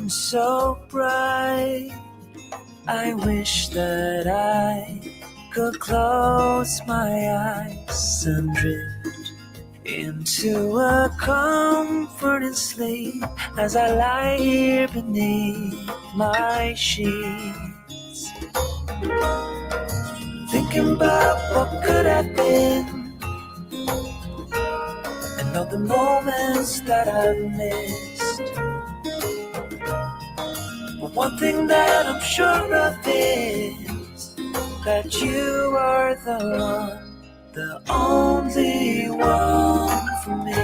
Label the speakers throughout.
Speaker 1: shine so bright. I wish that I could close my eyes and drift into a comforting sleep as I lie here beneath my sheets, thinking about what could have been and all the moments that I've missed. But one thing that I'm sure of is that you are the one, the only one for me.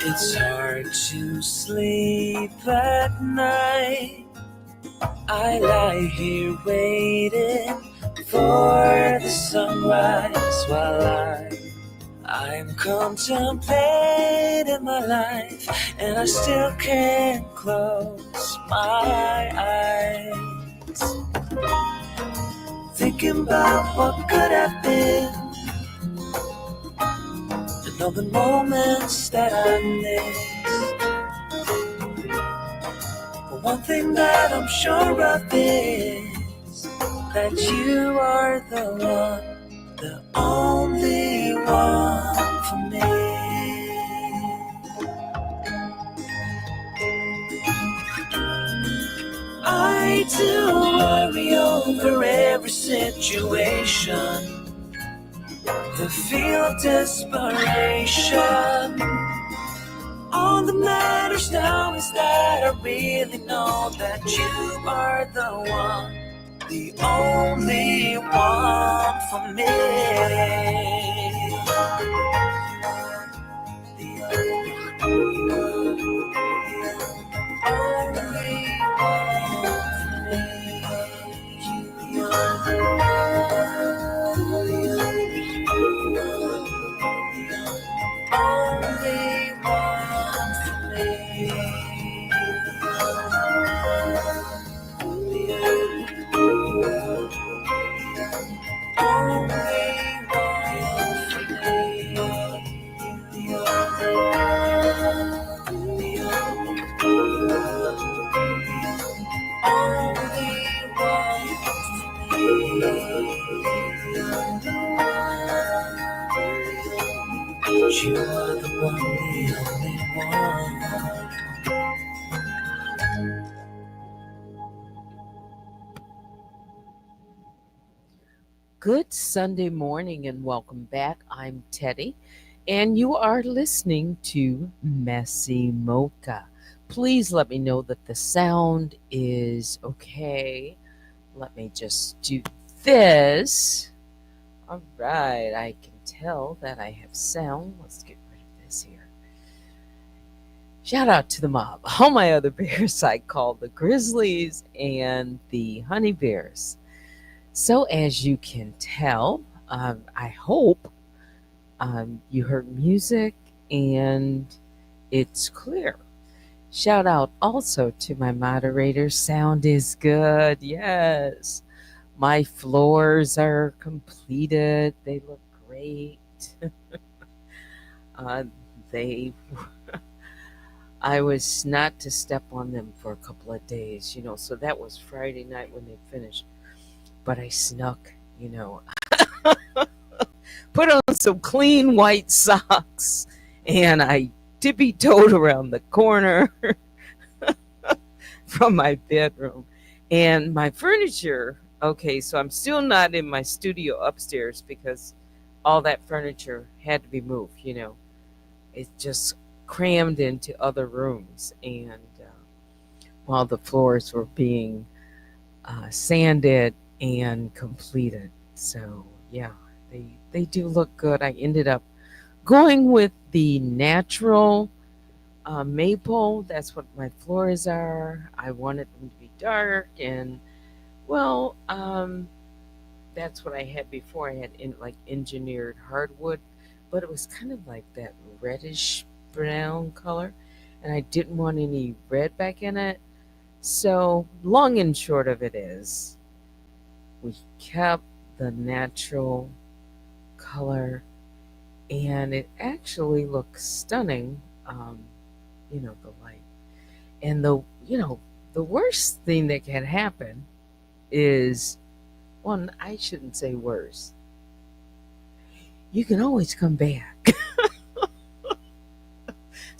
Speaker 1: It's hard to sleep at night. I lie here waiting for the sunrise while I'm contemplating my life, and I still can't close my eyes, thinking about what could have been and all the moments that I missed. But one thing that I'm sure of is that you are the one, the only one for me. I do worry over every situation, the feel of desperation. All that matters now is that I really know that you are the one, the only one for me. The only one for me. You are the only one for me. You are the one, the only one. Good Sunday morning and welcome back. I'm Teddy, and you are listening to MessyMocha. Please let me know that the sound is okay. Let me just do this. All right, I can tell that I have sound. Let's get rid of this here. Shout out to the mob, all my other bears I call the grizzlies and the honey bears. So, as you can tell, I hope you heard music and it's clear. Shout out also to my moderators. Sound is good. Yes. My floors are completed. They look great. uh, they, I was not to step on them for a couple of days, so that was Friday night when they finished. But I snuck, put on some clean white socks and I tippy toed around the corner from my bedroom. And my furniture, okay, so I'm still not in my studio upstairs because all that furniture had to be moved, It just crammed into other rooms. And while the floors were being sanded and completed. So, yeah, they do look good. I ended up going with the natural maple. That's what my floors are. I wanted them to be dark, and well, that's what I had before. I had engineered hardwood, but it was kind of like that reddish brown color, and I didn't want any red back in it. So long and short of it is, we kept the natural color, and it actually looks stunning. The light and the worst thing that can happen is, well, I shouldn't say worse. You can always come back.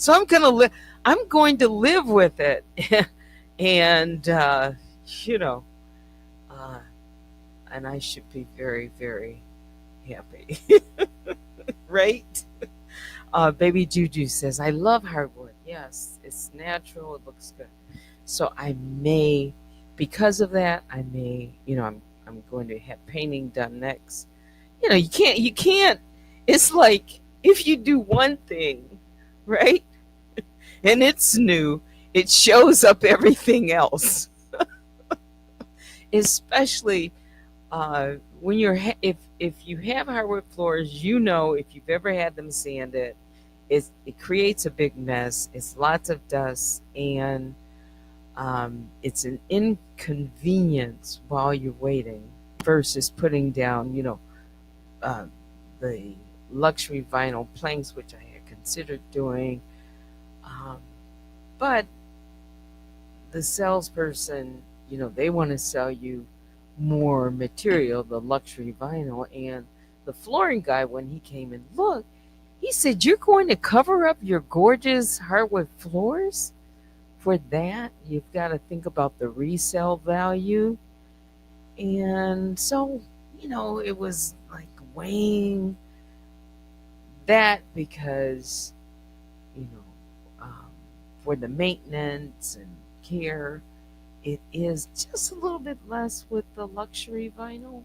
Speaker 1: So I'm going to live with it, and you know, uh, and I should be very, very happy, right? Baby Juju says, "I love hardwood. Yes, it's natural. It looks good." So I may, because of that, I may, I'm going to have painting done next. You can't. It's like if you do one thing, right, and it's new, it shows up everything else. Especially when if you have hardwood floors, if you've ever had them sanded, it creates a big mess. It's lots of dust, and it's an inconvenience while you're waiting versus putting down, uh, the luxury vinyl planks, which I had considered doing. Um, but the salesperson, they want to sell you more material, the luxury vinyl. And the flooring guy, when he came and looked, he said, "You're going to cover up your gorgeous hardwood floors? For that, you've got to think about the resale value." And so, it was like weighing that because, you know, um, for the maintenance and care, it is just a little bit less with the luxury vinyl.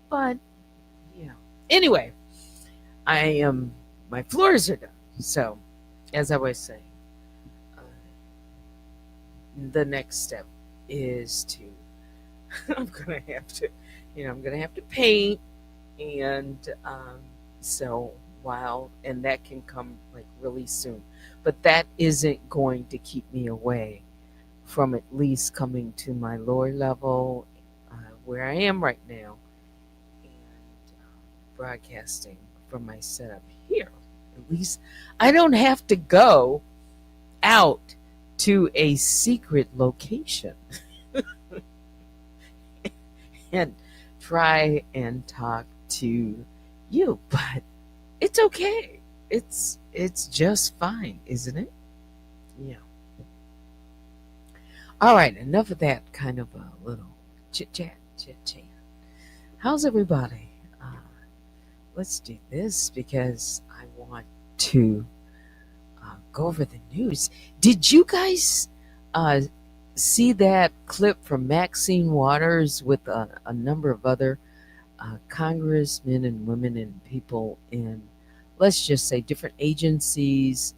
Speaker 1: But, yeah. Anyway, my floors are done. So, as I was saying, uh, the next step is to, I'm going to have to, I'm going to have to paint. And so and that can come like really soon. But that isn't going to keep me away from at least coming to my lower level where I am right now and broadcasting from my setup here. At least I don't have to go out to a secret location and try and talk to you, but it's okay. It's just fine, isn't it? Yeah. All right, enough of that kind of a little chit chat. How's everybody? Let's do this because I want to go over the news. Did you guys uh, see that clip from Maxine Waters with a number of other congressmen and women and people in, let's just say, different agencies?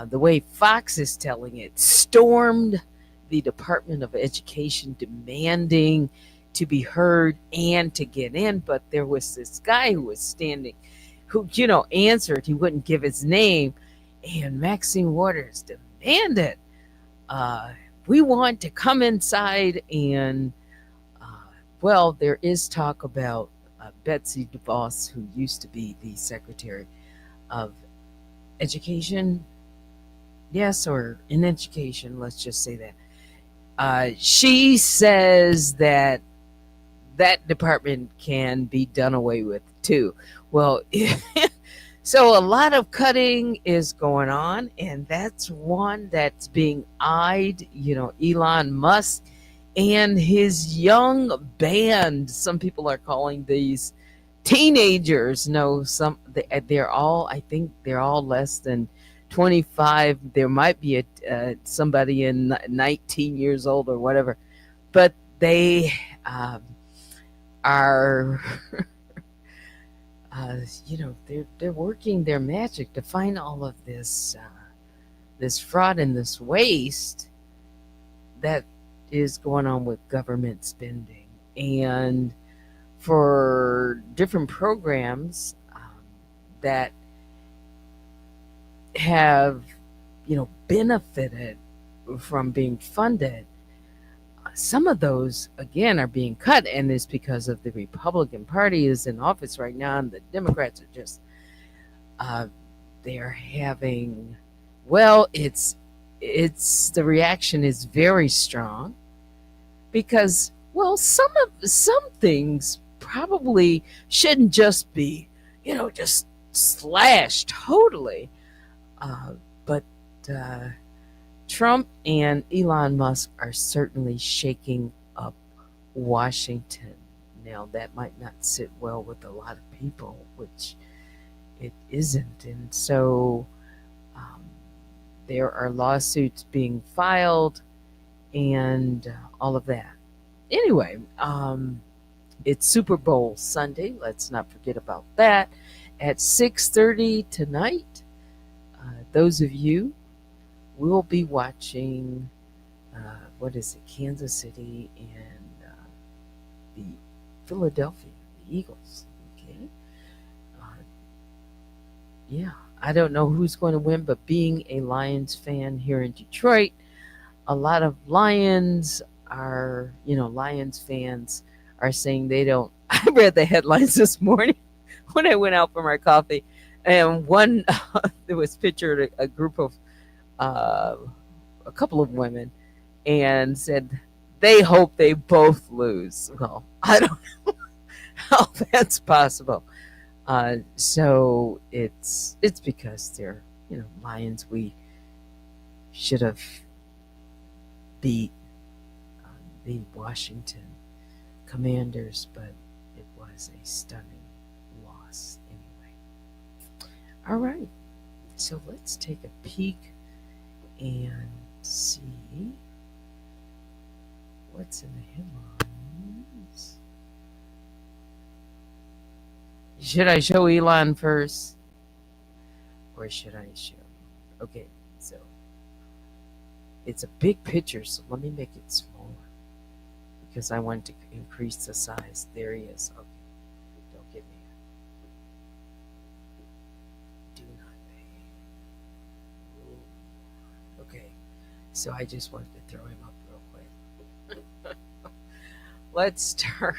Speaker 1: The way Fox is telling it, stormed the Department of Education demanding to be heard and to get in. But there was this guy who was standing, who, answered. He wouldn't give his name. And Maxine Waters demanded, uh, we want to come inside. And, well, there is talk about Betsy DeVos, who used to be the Secretary of Education. Yes, or in education, let's just say that. She says that that department can be done away with too. Well, so a lot of cutting is going on, and that's one that's being eyed. Elon Musk and his young band. Some people are calling these teenagers. No, they're all. I think they're all less than 25. There might be somebody in 19 years old or whatever, but they are they're working their magic to find all of this fraud and this waste that is going on with government spending, and for different programs that have benefited from being funded. some of those again are being cut, and it's because of the Republican Party is in office right now, and the Democrats are just uh, they're having well, it's the reaction is very strong because well, some things probably shouldn't just be just slashed totally, uh, but. Uh, Trump and Elon Musk are certainly shaking up Washington. Now, that might not sit well with a lot of people, which it isn't. And so um, there are lawsuits being filed and all of that. Anyway, it's Super Bowl Sunday. Let's not forget about that. At 6:30 tonight, those of you will be watching what is it, Kansas City and the Philadelphia, the Eagles. Okay, uh, yeah, I don't know who's going to win, but being a Lions fan here in Detroit, a lot of Lions fans are saying they don't. I read the headlines this morning when I went out for my coffee, and one there was pictured a group of uh, a couple of women and said they hope they both lose. Well, I don't know how that's possible. So it's because they're Lions. We should have beat the Washington Commanders, but it was a stunning loss anyway. All right, so let's take a peek and see what's in the headlines. Should I show Elon first? Or should I show? Okay, so it's a big picture, so let me make it smaller because I want to increase the size. There he is. Okay, don't give me a do not pay. Ooh. Okay, so I just wanted to throw him up real quick. Let's start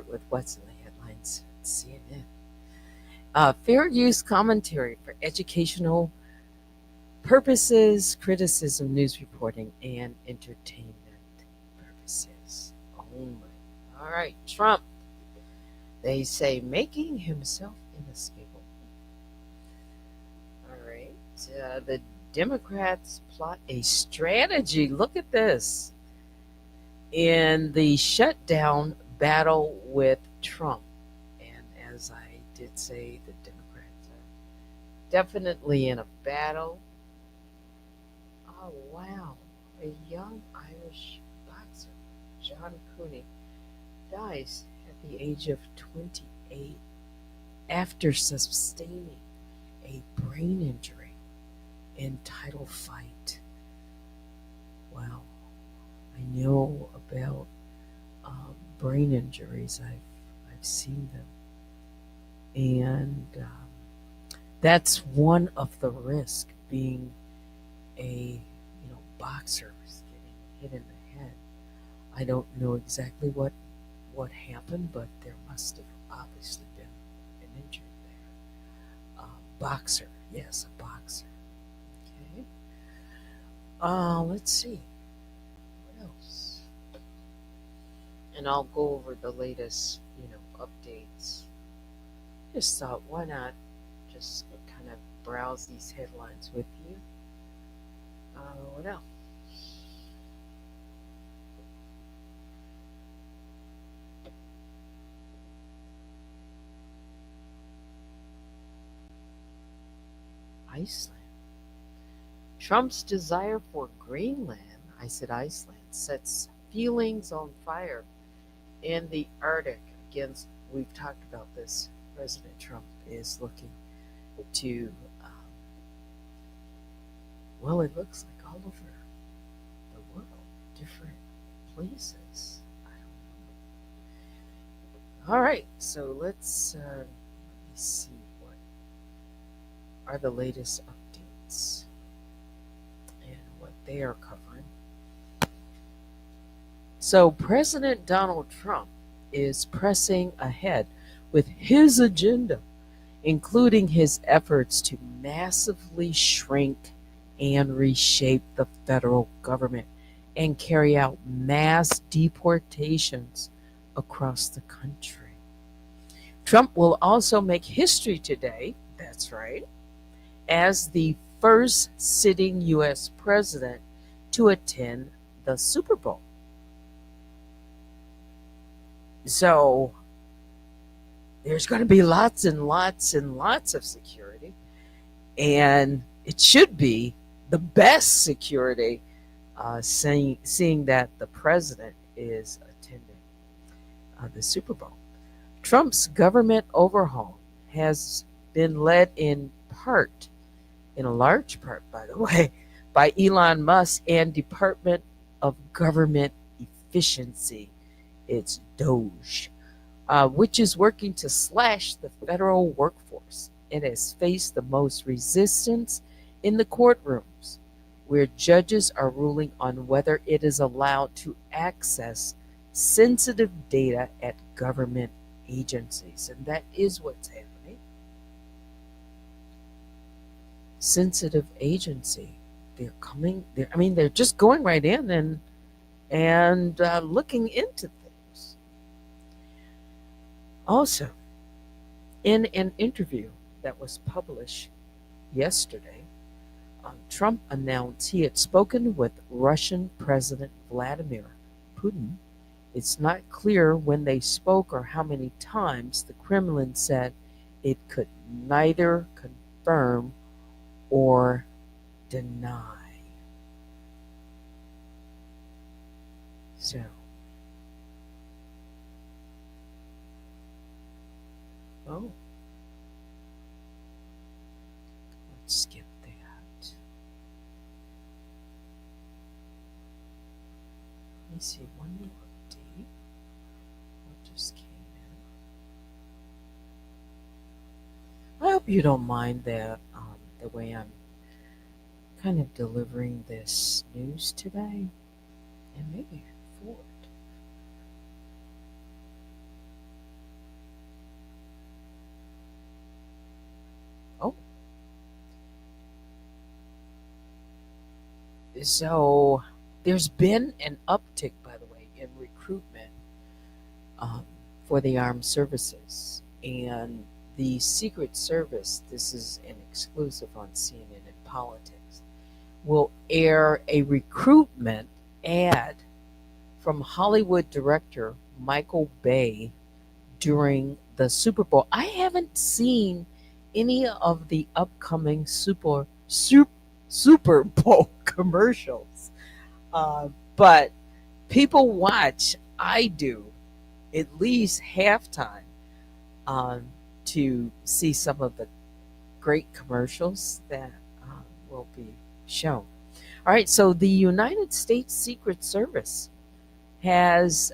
Speaker 1: with what's in the headlines. CNN. Fair use commentary for educational purposes, criticism, news reporting, and entertainment purposes only. All right, Trump. They say making himself inescapable. All right, the Democrats plot a strategy. Look at this in the shutdown battle with Trump. And as I did say, the Democrats are definitely in a battle. Oh, wow. A young Irish boxer, John Cooney, dies at the age of 28 after sustaining a brain injury in title fight. Wow. I know about brain injuries. I've seen them, and that's one of the risks being a boxer is getting hit in the head. I don't know exactly what happened, but there must have obviously been an injury there. Boxer, yes, a boxer. Okay. Let's see what else, and I'll go over the latest updates. Just thought, why not just kind of browse these headlines with you. What else? Iceland. Trump's desire for Greenland, I said Iceland, sets feelings on fire in the Arctic against, we've talked about this, President Trump is looking to, well, it looks like all over the world, different places. I don't know. All right, so let's let me see what are the latest updates and what they are covering. So, President Donald Trump is pressing ahead with his agenda, including his efforts to massively shrink and reshape the federal government and carry out mass deportations across the country. Trump will also make history today, that's right, as the first sitting U.S. president to attend the Super Bowl. So there's going to be lots and lots and lots of security, and it should be the best security, seeing that the president is attending the Super Bowl. Trump's government overhaul has been led in part, in a large part, by the way, by Elon Musk and Department of Government Efficiency, it's Doge, which is working to slash the federal workforce. It has faced the most resistance in the courtrooms, where judges are ruling on whether it is allowed to access sensitive data at government agencies. And that is what's happening. Sensitive agency. They're coming, they're just going right in and looking into things. Also, in an interview that was published yesterday, Trump announced he had spoken with Russian President Vladimir Putin. It's not clear when they spoke or how many times. The Kremlin said it could neither confirm or deny. So, oh, let's skip that. Let me see one more update. What just came in? I hope you don't mind that the way I'm kind of delivering this news today, and maybe forward. Oh, so there's been an uptick, by the way, in recruitment um, for the armed services and the Secret Service. This is an exclusive on CNN and Politics. Will air a recruitment ad from Hollywood director Michael Bay during the Super Bowl. I haven't seen any of the upcoming Super Bowl commercials, but people watch. I do at least halftime um, to see some of the great commercials that will be shown. All right, so the United States Secret Service has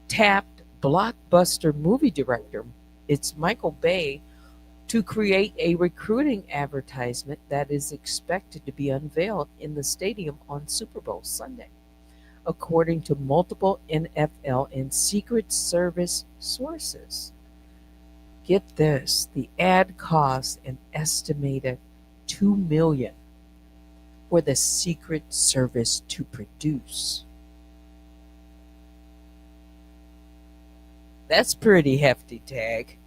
Speaker 1: tapped blockbuster movie director, it's Michael Bay, to create a recruiting advertisement that is expected to be unveiled in the stadium on Super Bowl Sunday, according to multiple NFL and Secret Service sources. Get this, the ad cost an estimated $2 million for the Secret Service to produce. That's pretty hefty tag.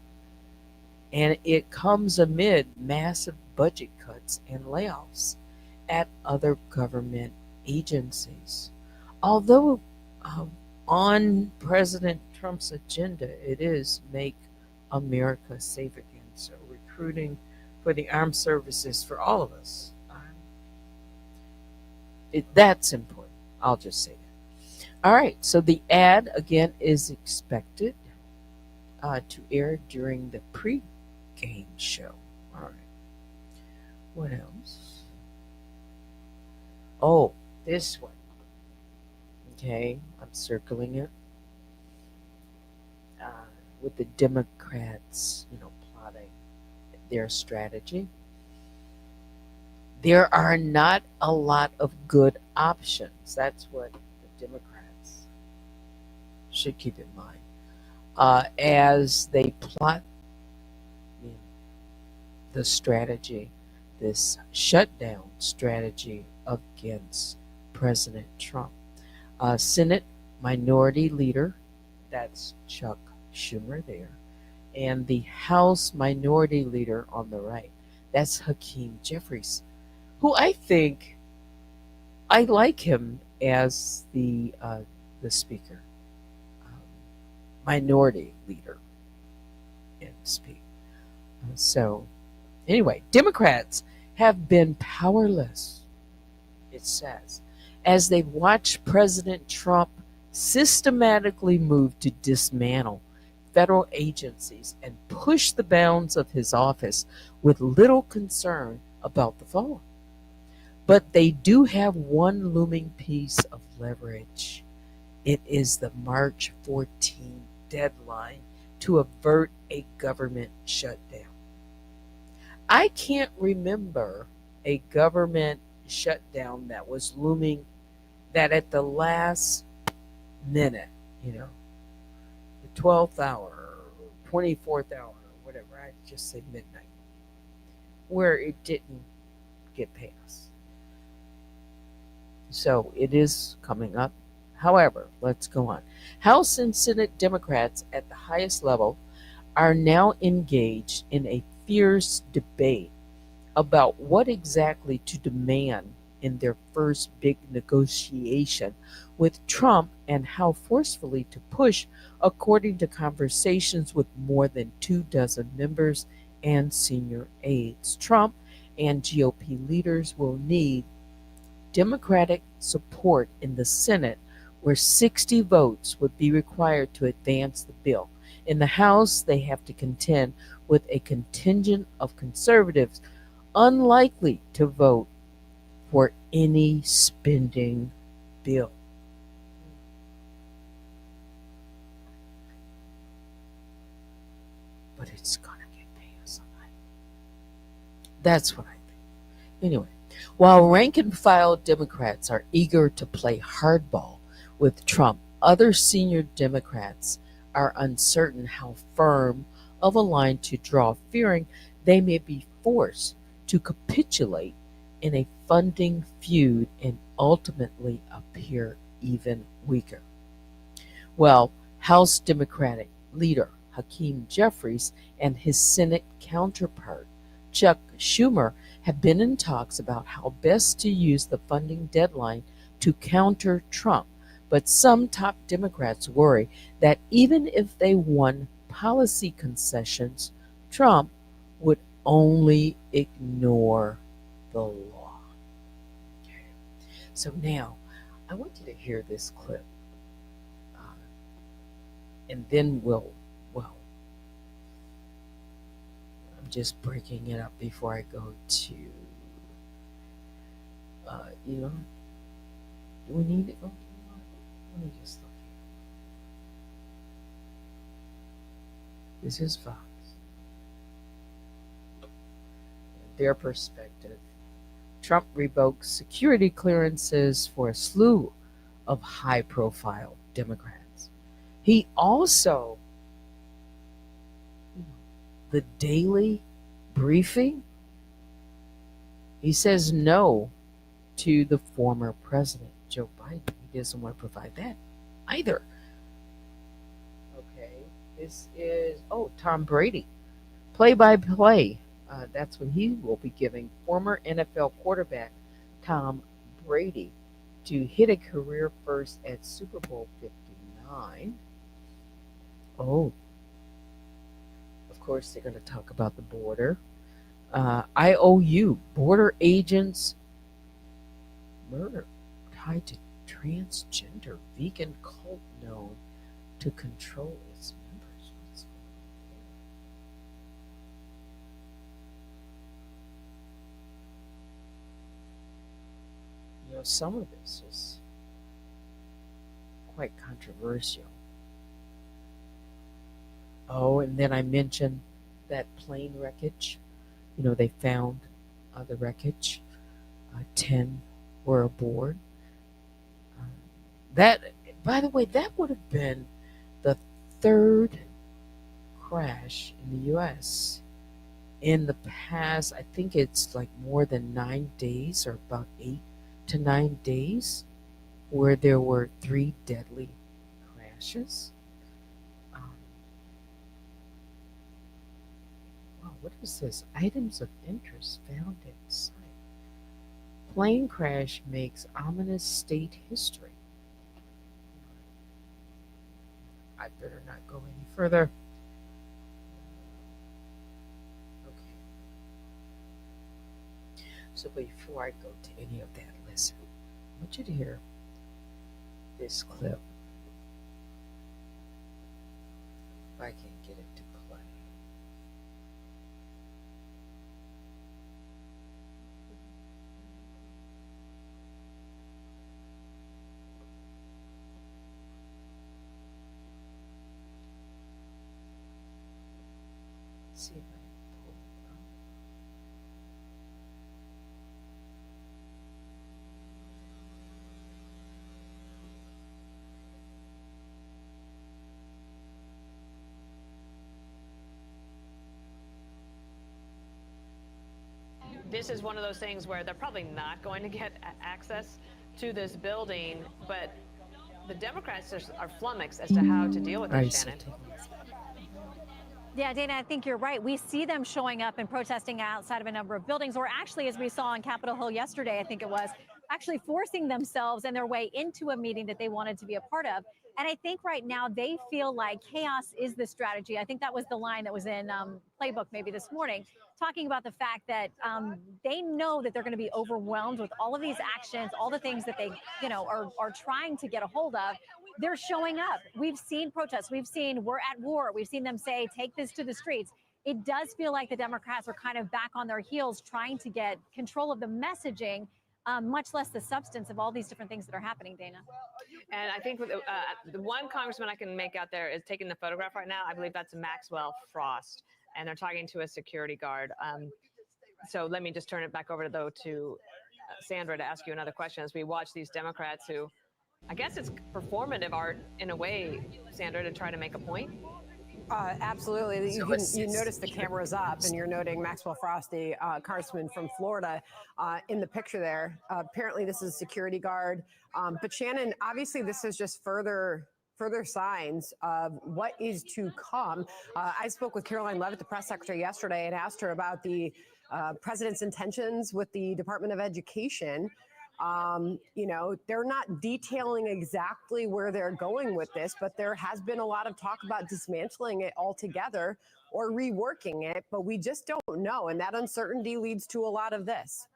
Speaker 1: And it comes amid massive budget cuts and layoffs at other government agencies. Although on President Trump's agenda, it is make America safe again. So recruiting for the armed services for all of us. That's important. I'll just say that. All right. So the ad again is expected to air during the pre-game show. All right. What else? Oh, this one. Okay, I'm circling it. With the Democrats, plotting their strategy. There are not a lot of good options. That's what the Democrats should keep in mind as they plot, you know, the strategy, this shutdown strategy against President Trump. Senate Minority Leader, that's Chuck Schumer there, and the House Minority Leader on the right, that's Hakeem Jeffries, who I think I like him as the speaker, um, minority leader, and speak. So anyway, Democrats have been powerless, it says, as they've watched President Trump systematically move to dismantle federal agencies and push the bounds of his office with little concern about the fallout. But they do have one looming piece of leverage. It is the March 14 deadline to avert a government shutdown. I can't remember a government shutdown that was looming that at the last minute, you know, the 12th hour, 24th hour, or whatever, I just say midnight, where it didn't get passed. So it is coming up. However, let's go on. House and Senate Democrats at the highest level are now engaged in a fierce debate about what exactly to demand in their first big negotiation with Trump and how forcefully to push, according to conversations with more than 24 members and senior aides. Trump and GOP leaders will need Democratic support in the Senate, where 60 votes would be required to advance the bill. In the House, they have to contend with a contingent of conservatives unlikely to vote for any spending bill. But it's going to get passed. That's what I think. Anyway, while rank and file Democrats are eager to play hardball with Trump, other senior Democrats are uncertain how firm of a line to draw, fearing they may be forced to capitulate in a funding feud and ultimately appear even weaker. Well, House Democratic leader Hakeem Jeffries and his Senate counterpart Chuck Schumer have been in talks about how best to use the funding deadline to counter Trump. But some top Democrats worry that even if they won policy concessions, Trump would only ignore the law. Okay. So now, I want you to hear this clip, uh, and then well, I'm just breaking it up before I go to, you know, do we need to go? Let me just look here. This is Fox. Their perspective. Trump revokes security clearances for a slew of high profile Democrats. He also, the daily briefing, he says no to the former president, Joe Biden. He doesn't want to provide that either. Okay, this is, Tom Brady, play by play. That's what he will be giving former NFL quarterback Tom Brady to hit a career first at Super Bowl 59. Oh, of course, they're going to talk about the border. IOU, border agents murder tied to transgender vegan cult known to control its members. What's going on there? Some of this is quite controversial. Oh, and then I mentioned that plane wreckage. They found the wreckage. 10 were aboard. Um, that, by the way, that would have been the third crash in the U.S. in the past. I think it's like more than 9 days, or about 8 to 9 days, where there were three deadly crashes. Um, wow, what is this? Items of interest found at site. Plane crash makes ominous state history. I better not go any further. Okay. So before I go to any of that, listen. I want you to hear this clip. If I can get it to play. See if I can pull it up.
Speaker 2: This is one of those things where they're probably not going to get access to this building, but the Democrats are flummoxed as to how to deal with
Speaker 1: All right,
Speaker 2: this,
Speaker 1: so
Speaker 2: Shannon.
Speaker 3: Yeah, Dana, I think you're right. We see them showing up and protesting outside of a number of buildings, or actually, as we saw on Capitol Hill yesterday, I think it was, actually forcing themselves and their way into a meeting that they wanted to be a part of. And I think right now they feel like chaos is the strategy. I think that was the line that was in Playbook maybe this morning, talking about the fact that they know that they're going to be overwhelmed with all of these actions, all the things that they, are trying to get a hold of. They're showing up. We've seen protests. We've seen we're at war. We've seen them say, take this to the streets. It does feel like the Democrats are kind of back on their heels trying to get control of the messaging, much less the substance of all these different things that are happening, Dana.
Speaker 2: And I think the one congressman I can make out there is taking the photograph right now. I believe that's Maxwell Frost, and they're talking to a security guard. So let me just turn it back over to Sandra to ask you another question as we watch these Democrats who, I guess it's performative art in a way, Sandra, to try to make a point.
Speaker 4: Absolutely. You notice the camera's up, and you're noting Maxwell Frost, the congressman from Florida, in the picture there. Apparently, this is a security guard. But Shannon, obviously, this is just further signs of what is to come. I spoke with Caroline Leavitt, the press secretary, yesterday, and asked her about the president's intentions with the Department of Education. They're not detailing exactly where they're going with this, but there has been a lot of talk about dismantling it altogether or reworking it, but we just don't know. And that uncertainty leads to a lot of this.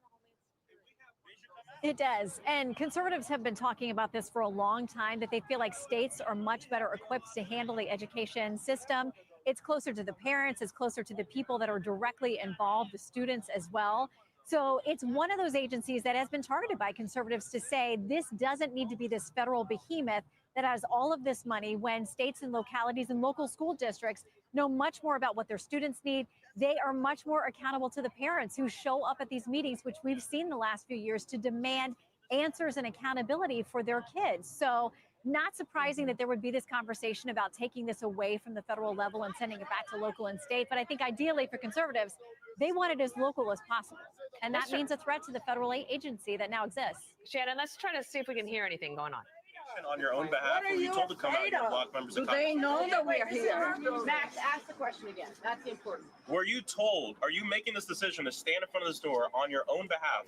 Speaker 3: It does. And conservatives have been talking about this for a long time, that they feel like states are much better equipped to handle the education system. It's closer to the parents, it's closer to the people that are directly involved, the students as well. So it's one of those agencies that has been targeted by conservatives to say this doesn't need to be this federal behemoth that has all of this money, when states and localities and local school districts know much more about what their students need. They are much more accountable to the parents who show up at these meetings, which we've seen the last few years, to demand answers and accountability for their kids. So not surprising that there would be this conversation about taking this away from the federal level and sending it back to local and state. But I think ideally for conservatives, they want it as local as possible. And that means a threat to the federal agency that now exists.
Speaker 2: Shannon, let's try to see if we can hear anything going on.
Speaker 5: On your own behalf, were you told to come out here and block members of
Speaker 6: Congress? Do they know that we are here?
Speaker 7: Max, ask the question again. That's important.
Speaker 5: Were you told, are you making this decision to stand in front of this door on your own behalf,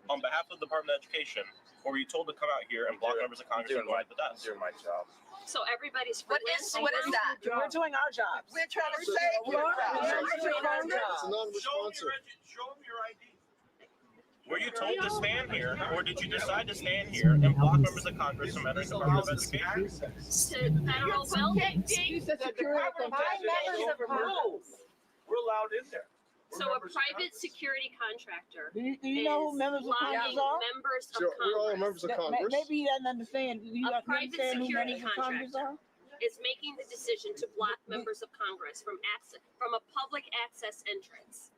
Speaker 5: on behalf of the Department of Education, or were you told to come out here and block members of Congress and ride the desk?
Speaker 8: Doing my job.
Speaker 7: So everybody's
Speaker 6: What is that?
Speaker 7: We're doing our jobs.
Speaker 6: We're trying to save you.
Speaker 8: It's non-responsive.
Speaker 5: Show them your ID. Were you told to stand here, or did you decide to stand here and block members of Congress from entering the Department of Education?
Speaker 7: To federal building.
Speaker 5: We're allowed in there.
Speaker 7: So a private security contractor
Speaker 6: Do you know who members of Congress are?
Speaker 7: members of
Speaker 8: Sure, we're all
Speaker 7: Congress
Speaker 8: members of Congress.
Speaker 6: Maybe he doesn't understand. You
Speaker 7: A private
Speaker 6: understand who
Speaker 7: security
Speaker 6: members of Congress are?
Speaker 7: is making the decision to block members of Congress from a public access entrance.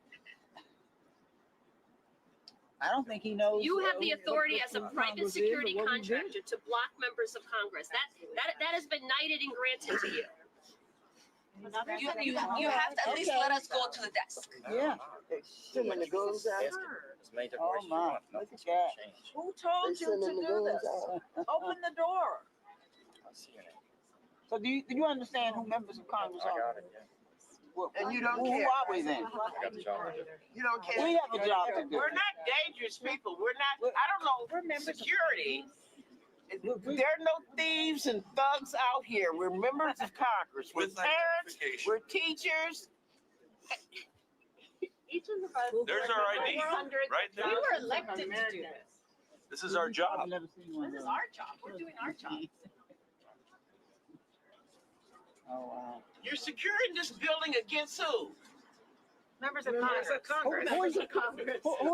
Speaker 6: I don't think he knows.
Speaker 7: You have the authority as a private security contractor to block members of Congress. That has been knighted and granted to you.
Speaker 9: You have to at least let us go to the desk.
Speaker 6: Yeah.
Speaker 8: Sending the guns out.
Speaker 6: Oh my, look at that. Who told you to do this? Open the door. So do you understand who members of Congress are?
Speaker 9: And you don't
Speaker 6: Who
Speaker 9: care.
Speaker 6: are we then?
Speaker 9: You don't care.
Speaker 6: We have a job to do.
Speaker 10: We're not dangerous people. We're not, I don't know, we're security. There are no thieves and thugs out here. We're members of Congress. We're parents, we're teachers.
Speaker 5: There's our ID right there.
Speaker 2: We were elected to do this.
Speaker 5: This is our job.
Speaker 6: I've never seen one of
Speaker 2: This is
Speaker 6: those.
Speaker 2: our job. We're doing our job.
Speaker 6: Oh wow.
Speaker 10: You're securing this building against who?
Speaker 2: Members of Congress.
Speaker 6: Who are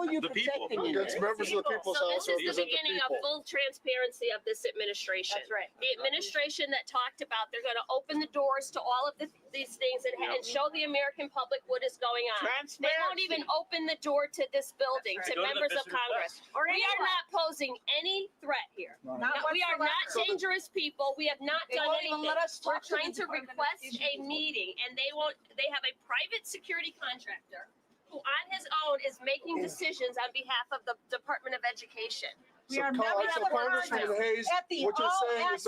Speaker 6: you
Speaker 5: The people.
Speaker 6: protecting in
Speaker 8: Against
Speaker 6: this?
Speaker 8: members of the people's
Speaker 7: So
Speaker 8: house
Speaker 7: this is the
Speaker 8: represent the
Speaker 7: beginning of
Speaker 8: people.
Speaker 7: full transparency of this administration.
Speaker 2: That's right.
Speaker 7: The administration that talked about they're going to open the doors to all of these things and show the American public what is going on. They won't even open the door to this building
Speaker 2: That's
Speaker 7: to
Speaker 5: right. Go to the
Speaker 7: members of
Speaker 5: visitor's
Speaker 7: Congress.
Speaker 2: Or
Speaker 7: We are not posing any threat here.
Speaker 6: Right.
Speaker 2: Not
Speaker 7: We are not
Speaker 2: whatsoever.
Speaker 7: dangerous people. We have not
Speaker 9: They
Speaker 7: done
Speaker 9: won't even
Speaker 7: anything.
Speaker 9: let us
Speaker 7: We're
Speaker 9: talk to
Speaker 7: trying
Speaker 9: the
Speaker 7: to
Speaker 9: Department of
Speaker 7: request a
Speaker 9: Education.
Speaker 7: meeting and they have a private security contractor who on his own is making decisions on behalf of the Department of Education.
Speaker 8: So Congressman Hayes, what you're saying is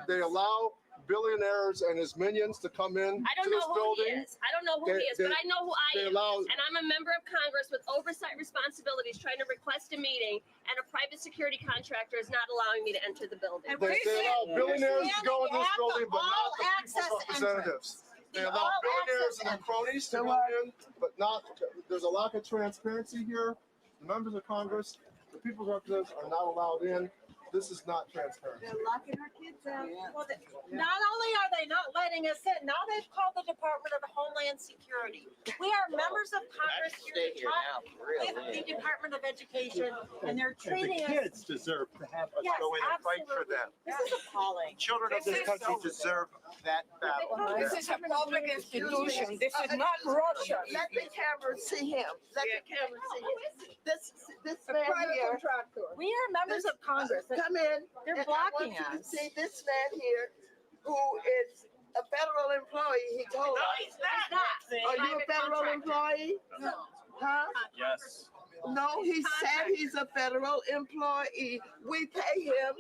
Speaker 8: they allow billionaires and his minions to come in
Speaker 7: I
Speaker 8: to
Speaker 7: don't
Speaker 8: this
Speaker 7: know who he
Speaker 8: building.
Speaker 7: is. I don't know who he is, but I know who
Speaker 8: They
Speaker 7: I am.
Speaker 8: allow,
Speaker 7: And I'm a member of Congress with oversight responsibilities trying to request a meeting, and a private security contractor is not allowing me to enter the building.
Speaker 8: they allow billionaires to go in this building, but not the people's representatives. They allow billionaires and their cronies to go in, but not, there's a lack of transparency here. The members of Congress, the people's representatives are not allowed in. This is not transparent.
Speaker 11: They're locking our kids out. Well, not only are they not letting us in, now they've called the Department of Homeland Security. We are members of Congress here to talk with the Department of Education, and they're treating us.
Speaker 12: Kids deserve to have us
Speaker 11: Yes,
Speaker 12: go in and fight for
Speaker 11: absolutely.
Speaker 12: them.
Speaker 11: This is appalling.
Speaker 12: Children of this country deserve that battle.
Speaker 9: This is a public institution. This is not Russia. Let the camera see him. Let the camera see him. This man here.
Speaker 11: We are members of Congress.
Speaker 9: Come in.
Speaker 11: They're
Speaker 9: and
Speaker 11: blocking
Speaker 9: I want you to
Speaker 11: us.
Speaker 9: see this man here, who is a federal employee. He told us.
Speaker 10: He's not.
Speaker 9: Are you a federal employee?
Speaker 11: No.
Speaker 9: Huh?
Speaker 5: Yes.
Speaker 9: No, he said he's a federal employee. We pay him.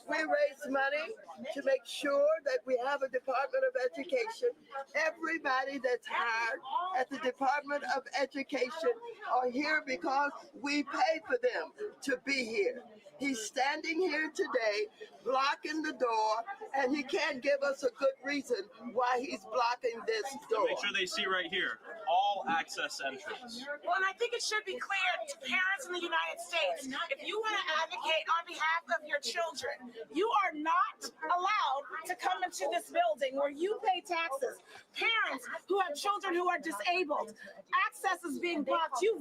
Speaker 9: We raise money to make sure that we have a Department of Education. Everybody that's hired at the Department of Education are here because we pay for them to be here. He's standing here today, blocking the door, and he can't give us a good reason why he's blocking this door.
Speaker 5: Make sure they see right here, all access entrance.
Speaker 10: Well, and I think it should be clear to parents in the United States, if you want to advocate on behalf of your children, you are not allowed to come into this building where you pay taxes. Parents who have children who are disabled, access is being blocked. You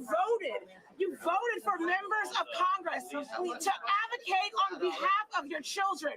Speaker 10: voted for members of Congress to advocate on behalf of your children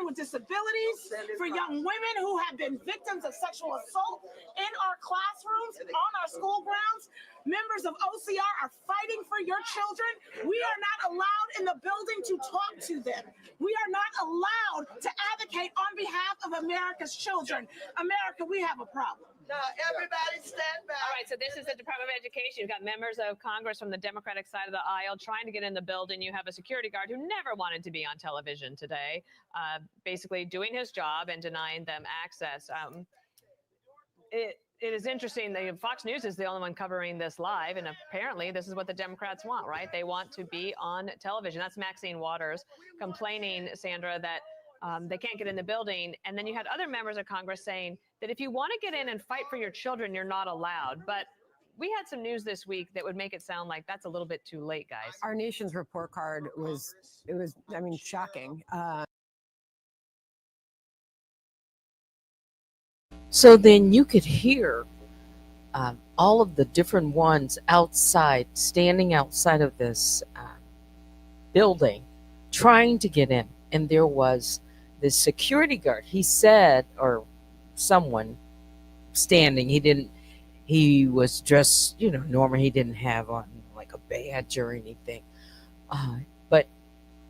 Speaker 10: with disabilities, for young women who have been victims of sexual assault in our classrooms, on our school grounds. Members of OCR are fighting for your children. We are not allowed in the building to talk to them. We are not allowed to advocate on behalf of America's children. America, we have a problem.
Speaker 9: Now, everybody stand back.
Speaker 2: All right, so this is the Department of Education. You've got members of Congress from the Democratic side of the aisle trying to get in the building. You have a security guard who never wanted to be on television today, basically doing his job and denying them access. It is interesting that Fox News is the only one covering this live, and apparently this is what the Democrats want, right? They want to be on television. That's Maxine Waters complaining, Sandra, that they can't get in the building. And then you had other members of Congress saying that if you want to get in and fight for your children, you're not allowed. But we had some news this week that would make it sound like that's a little bit too late, guys.
Speaker 4: Our nation's report card was shocking.
Speaker 1: So then you could hear all of the different ones outside, standing outside of this building, trying to get in. And there was this security guard. He said, or someone standing, he was dressed, normal. He didn't have on like like a badge or anything. But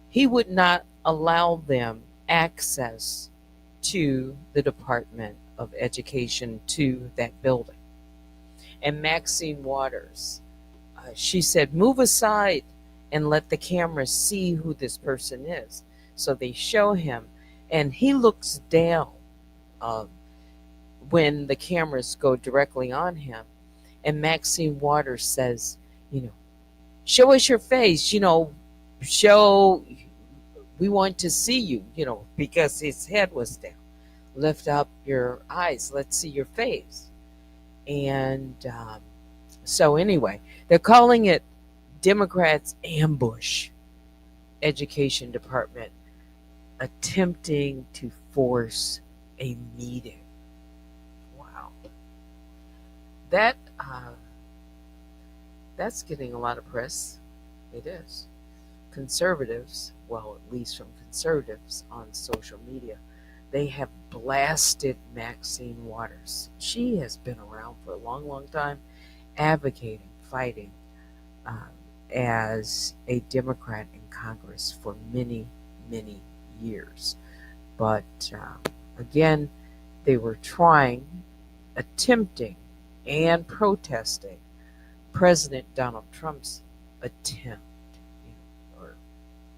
Speaker 1: he would not allow them access to the Department of Education, to that building. And Maxine Waters, she said, move aside and let the camera see who this person is. So they show him, and he looks down uh, when the cameras go directly on him. And Maxine Waters says, you know, show us your face, show, we want to see you, because his head was down. Lift up your eyes, let's see your face. And so, anyway, they're calling it Democrats ambush Education Department attempting to force a meeting. Wow. That that's getting a lot of press. It is. Conservatives, well, at least from conservatives on social media, they have blasted Maxine Waters. She has been around for a long, long time, advocating, fighting as a Democrat in Congress for many, many years. But again, they were attempting, and protesting President Donald Trump's attempt, or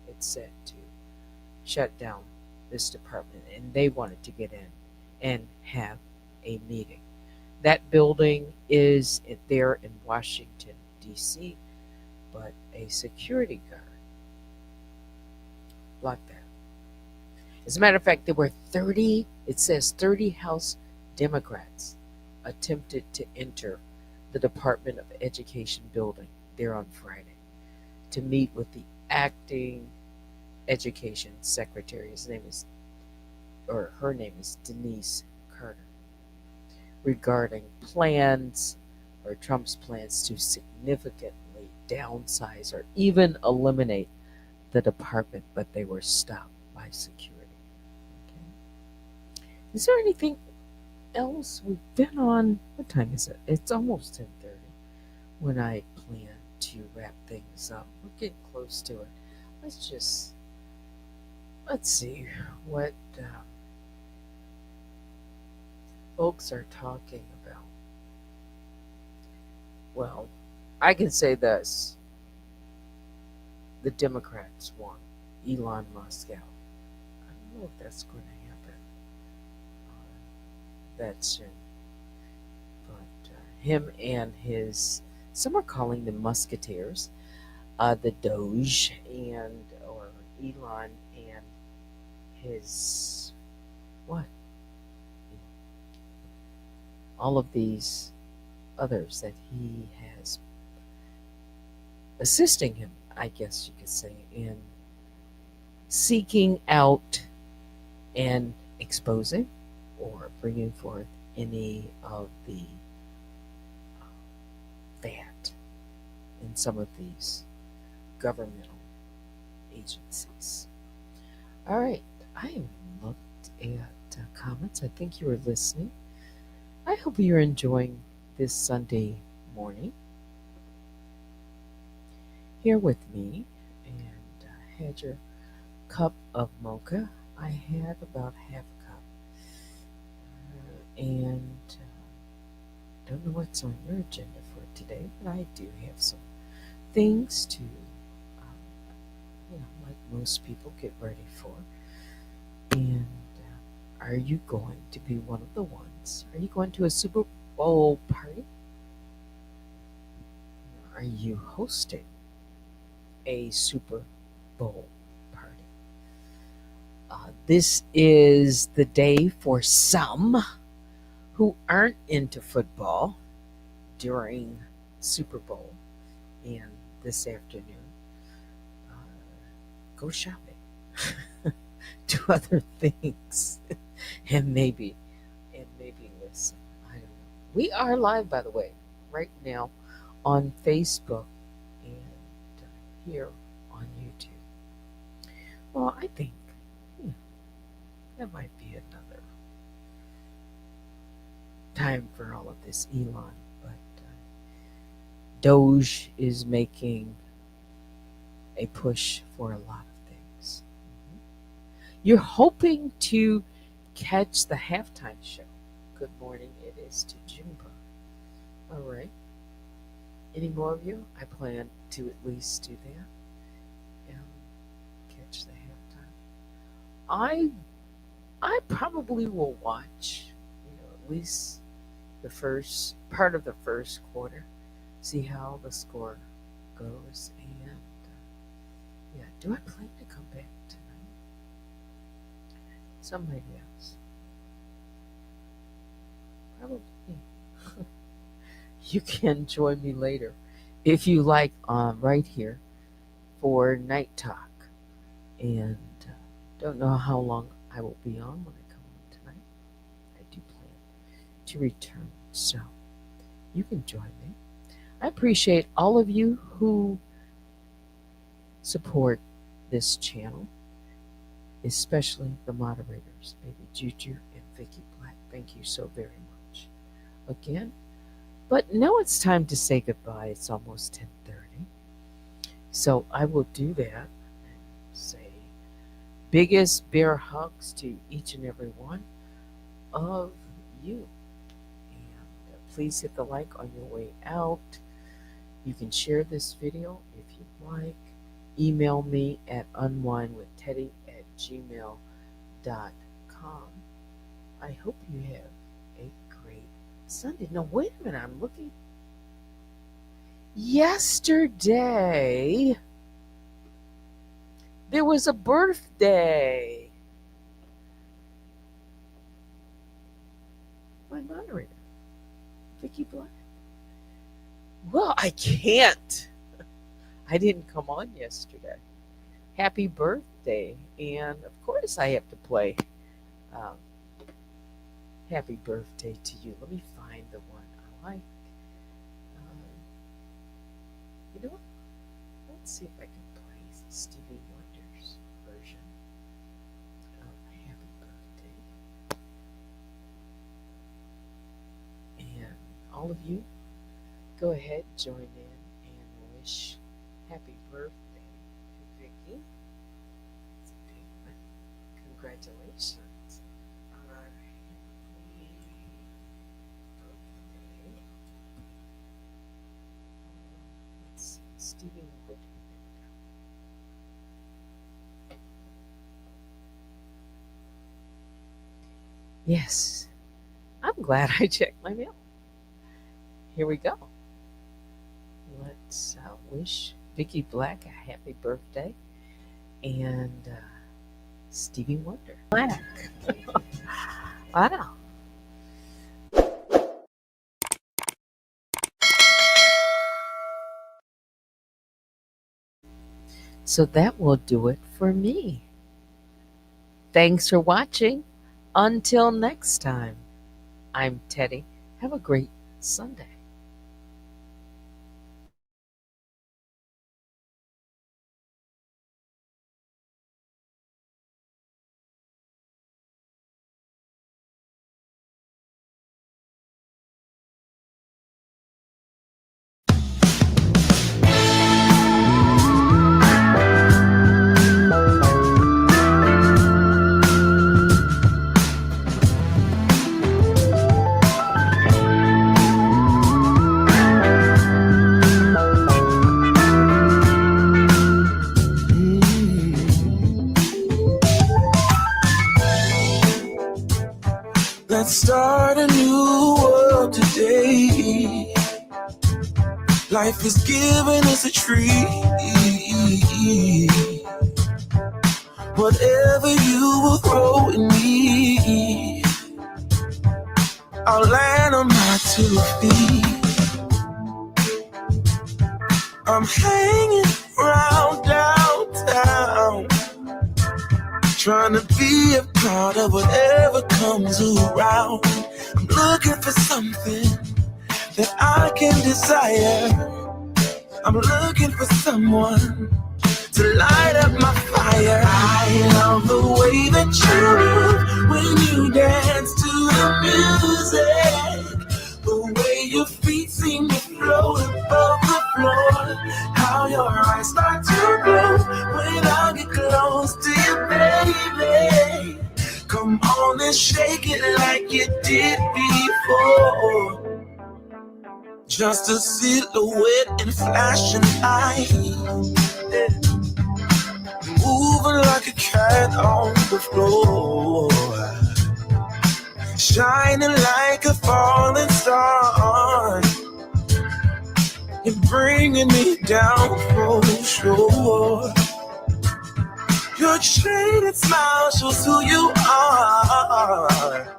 Speaker 1: it's said, to shut down this department, and they wanted to get in and have a meeting. That building is there in Washington, D.C., but a security guard blocked that. As a matter of fact, there were 30, it says 30 House Democrats attempted to enter the Department of Education building there on Friday to meet with the acting education secretary. Her name is Denise Carter, regarding Trump's plans to significantly downsize or even eliminate the department, but they were stopped by security. Okay. Is there anything else? We've been on, what time is it? It's almost 10:30 when I plan to wrap things up. We're getting close to it. Let's see what folks are talking about. Well, I can say this. The Democrats want Elon Musk out. I don't know if that's going to happen that soon. But him and some are calling them musketeers, the Doge, or Elon and his, what? All of these others that he has assisting him, I guess you could say, in seeking out and exposing or bringing forth any of the fat in some of these governmental agencies. All right, I have looked at comments. I think you were listening. I hope you're enjoying this Sunday morning here with me, and had your cup of mocha. I had about half a cup, and don't know what's on your agenda for today, but I do have some things to, like most people, get ready for. And are you going to be one of the ones? Are you going to a Super Bowl party? Are you hosting a Super Bowl party? This is the day for some who aren't into football during Super Bowl and this afternoon. Go shopping. Do other things. and maybe listen. I don't know. We are live, by the way, right now on Facebook and here on YouTube. Well, I think that might be another time for all of this Elon, but Doge is making a push for a lot of things. You're hoping to catch the halftime show. Good morning, it is to Jimbo. All right. Any more of you? I plan to at least do that and catch the halftime. I probably will watch, at least the first part of the first quarter, see how the score goes, and yeah, do I plan to come back tonight? Somebody else. Probably. You can join me later if you like, right here for Night Talk. And don't know how long I will be on when I come on tonight. I do plan to return, so you can join me. I appreciate all of you who support this channel, especially the moderators, Baby Juju and Vicky Black. Thank you so very much again. But now it's time to say goodbye. It's almost 10:30. So I will do that and say biggest bear hugs to each and every one of you. And please hit the like on your way out. You can share this video if you'd like. Email me at unwinewithteddy@gmail.com. I hope you have a great Sunday. No, wait a minute. I'm looking. Yesterday, there was a birthday. My moderator, Vicky Black. Well, I can't. I didn't come on yesterday. Happy birthday. And of course I have to play happy birthday to you. Let me find the one I like. You know what? Let's see if I can play Stevie Wonder's version of Happy Birthday. And all of you, go ahead, join in and wish happy birthday to Vicky. It's a big one. Congratulations on our happy birthday. Let's see, Stevie Wonder. Yes, I'm glad I checked my mail. Here we go. Let's wish Vicky Black a happy birthday and Stevie Wonder. Black. Wow. So that will do it for me. Thanks for watching. Until next time, I'm Teddy. Have a great Sunday.
Speaker 13: Let's start a new world today. Life is giving us a treat. Whatever you will throw at me, I'll land on my 2 feet. I'm hanging around downtown, trying to be a part of whatever comes around. I'm looking for something that I can desire. I'm looking for someone to light up my fire. I love the way that you move when you dance to the music. The way your feet seem to float above the you did before. Just a silhouette in flashing lights, moving like a cat on the floor, shining like a falling star. You're bringing me down for sure. Your shaded smile shows who you are,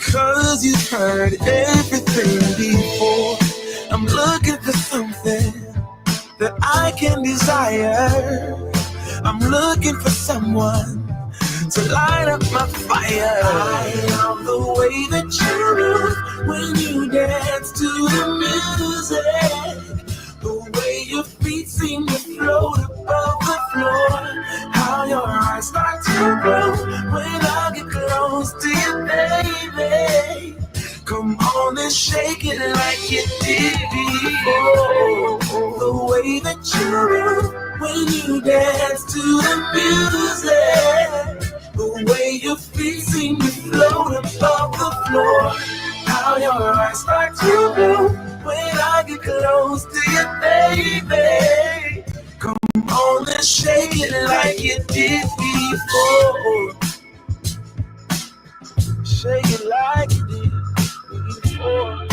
Speaker 13: 'cause you've heard everything before. I'm looking for something that I can desire. I'm looking for someone to light up my fire. I love the way that you move when you dance to the music. The way your feet seem to float above the floor. How your eyes start to glow when I get close to you, baby. Come on and shake it like you did before. The way that you move when you dance to the music. The way your feet seem to float above the floor. How your eyes start to glow when I get close to you, baby. Come on and shake it like you did before. Shake it like you did before.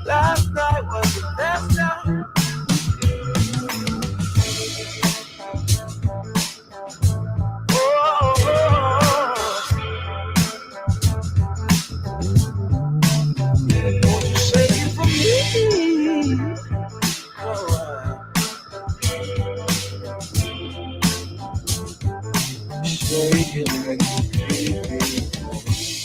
Speaker 13: Last night was the best night. Won't you shake it for me? Shake it like you did before.